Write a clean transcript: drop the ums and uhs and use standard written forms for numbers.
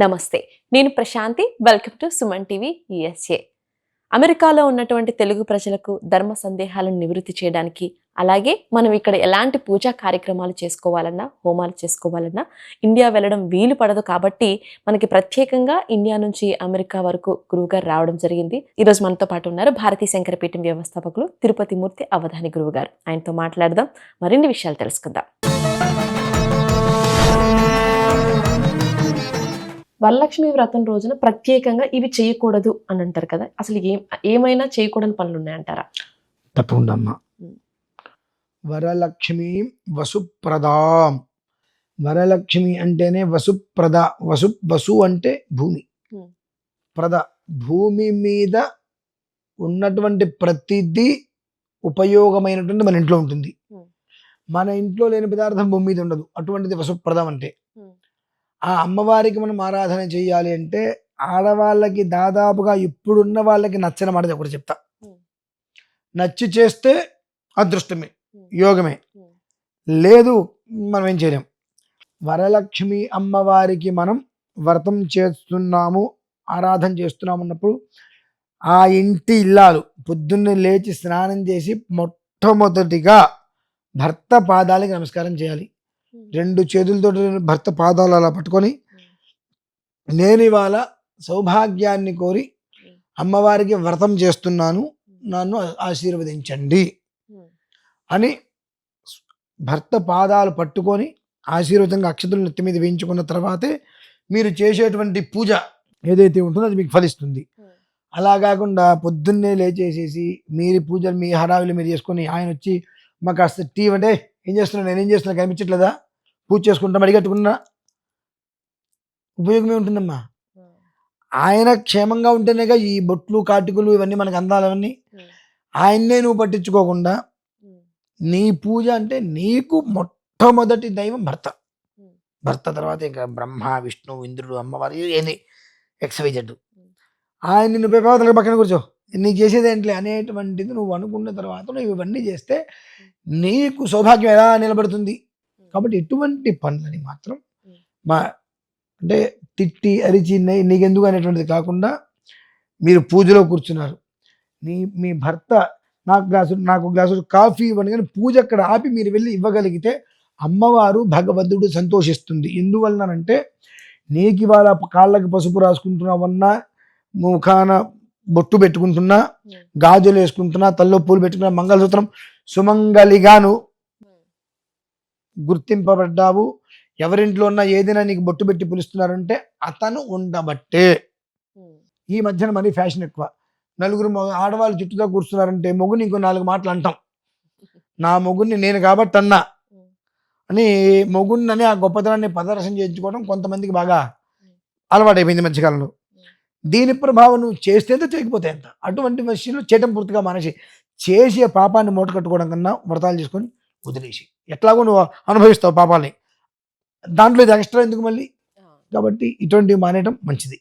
నమస్తే. నేను Prashanthi. Welcome to Suman TV USA. అమెరికాలో ఉన్నటువంటి తెలుగు ప్రజలకు ధర్మ సందేహాలను నివృత్తి చేయడానికి, అలాగే మనం ఇక్కడ ఎలాంటి పూజా కార్యక్రమాలు చేసుకోవాలన్నా, హోమాలు చేసుకోవాలన్నా ఇండియా వెళ్ళడం వీలు పడదు కాబట్టి మనకి ప్రత్యేకంగా ఇండియా నుంచి అమెరికా వరకు గురువుగారు రావడం జరిగింది. ఈరోజు మనతో పాటు ఉన్నారు భారతీ శంకరపీఠం వ్యవస్థాపకులు తిరుపతి మూర్తి అవధాని గురువుగారు. ఆయనతో మాట్లాడదాం, మరిన్ని విషయాలు తెలుసుకుందాం. వరలక్ష్మి వ్రతం రోజున ప్రత్యేకంగా ఇవి చేయకూడదు అని అంటారు కదా, అసలు ఏమైనా చేయకూడని పనులు ఉన్నాయంటారా? తప్పకుండా అమ్మా. వరలక్ష్మి వసుప్రదాం. వరలక్ష్మి అంటేనే వసుప్రద. వసు అంటే భూమి, ప్రద భూమి మీద ఉన్నటువంటి ప్రతిదీ ఉపయోగమైనటువంటి మన ఇంట్లో ఉంటుంది. మన ఇంట్లో లేని పదార్థం భూమి మీద ఉండదు. అటువంటిది వసుప్రదం అంటే. ఆ అమ్మవారికి మనం ఆరాధన చేయాలి అంటే ఆడవాళ్ళకి దాదాపుగా ఇప్పుడున్న వాళ్ళకి నచ్చని మాట ఒకటి చెప్తా. నచ్చి చేస్తే అదృష్టమే, యోగమే, లేదు మనం ఏం చేయలేం. వరలక్ష్మి అమ్మవారికి మనం వ్రతం చేస్తున్నాము, ఆరాధన చేస్తున్నాము అన్నప్పుడు ఆ ఇంటి ఇల్లాలు పొద్దున్నే లేచి స్నానం చేసి మొట్టమొదటిగా భర్త పాదాలకి నమస్కారం చేయాలి. 2 చేతులతో భర్త పాదాలు అలా పట్టుకొని, నేను ఇవాళ సౌభాగ్యాన్ని కోరి అమ్మవారికి వ్రతం చేస్తున్నాను, నన్ను ఆశీర్వదించండి అని భర్త పాదాలు పట్టుకొని ఆశీర్వదంగా అక్షతలు నెత్తి మీద వేయించుకున్న తర్వాతే మీరు చేసేటువంటి పూజ ఏదైతే ఉంటుందో అది మీకు ఫలిస్తుంది. అలా కాకుండా పొద్దున్నే లేచేసేసి మీరు పూజలు మీ హడావిలు మీరు చేసుకొని ఆయన వచ్చి మాకు కాస్త టీ అంటే ఏం చేస్తున్నా, నేనేం చేస్తున్నా కనిపించట్లేదా, పూజ చేసుకుంటాం అడిగట్టుకున్నా ఉపయోగమే ఉంటుందమ్మా. ఆయన క్షేమంగా ఉంటేనేగా ఈ బొట్లు కాటుకులు ఇవన్నీ మనకు అందాలవన్నీ. ఆయన్నే నువ్వు పట్టించుకోకుండా నీ పూజ అంటే నీకు మొట్టమొదటి దైవం భర్త. భర్త తర్వాత ఇంకా బ్రహ్మ, విష్ణు, ఇంద్రుడు, అమ్మవారి ఏంది XYZ. ఆయన నిన్ను పేపవతల పక్కన కూర్చో, నీకు చేసేది ఏంటి అనేటువంటిది నువ్వు అనుకున్న తర్వాత నువ్వు ఇవన్నీ చేస్తే నీకు సౌభాగ్యం ఎలా నిలబడుతుంది. కాబట్టి ఎటువంటి పనులని మాత్రం అంటే తిట్టి అరిచి నీకెందుకు అనేటువంటిది కాకుండా మీరు పూజలో కూర్చున్నారు, మీ భర్త నాకు గ్లాసు కాఫీ ఇవ్వండి కానీ పూజ అక్కడ ఆపి మీరు వెళ్ళి ఇవ్వగలిగితే అమ్మవారు భగవంతుడు సంతోషిస్తుంది. ఎందువలనంటే నీకు ఇవాళ కాళ్ళకి పసుపు రాసుకుంటున్నావన్నా, ముఖాన బొట్టు పెట్టుకుంటున్నా, గాజులు వేసుకుంటున్నా, తల్లో పూలు పెట్టుకున్నా, మంగళసూత్రం సుమంగలిగాను గుర్తింపబడ్డావు. ఎవరింట్లో ఉన్నా ఏదైనా నీకు బొట్టు పెట్టి పిలుస్తున్నారంటే అతను ఉండబట్టే. ఈ మధ్యన మరీ ఫ్యాషన్ ఎక్కువ. నలుగురు ఆడవాళ్ళు చుట్టూతో కూర్చున్నారంటే మొగుని ఇంకో 4 మాటలు అంటాం. నా మొగుడిని నేను కాబట్టి అన్నా అని మొగుడిని ఆ గొప్పతనాన్ని ప్రదర్శన చేయించుకోవడం కొంతమందికి బాగా అలవాటైపోయింది మధ్యకాలంలో. దీని ప్రభావం నువ్వు చేస్తే ఎంత చేయకపోతే ఎంత. అటువంటి విషయంలో చేయటం పూర్తిగా మానేసి చేసే పాపాన్ని మూట కట్టుకోవడం కన్నా వ్రతాలు చేసుకొని వదిలేసి ఎట్లాగో నువ్వు అనుభవిస్తావు పాపాలని, దాంట్లో ఇది ఎక్స్ట్రా ఎందుకు మళ్ళీ. కాబట్టి ఇటువంటివి మానేయటం మంచిది.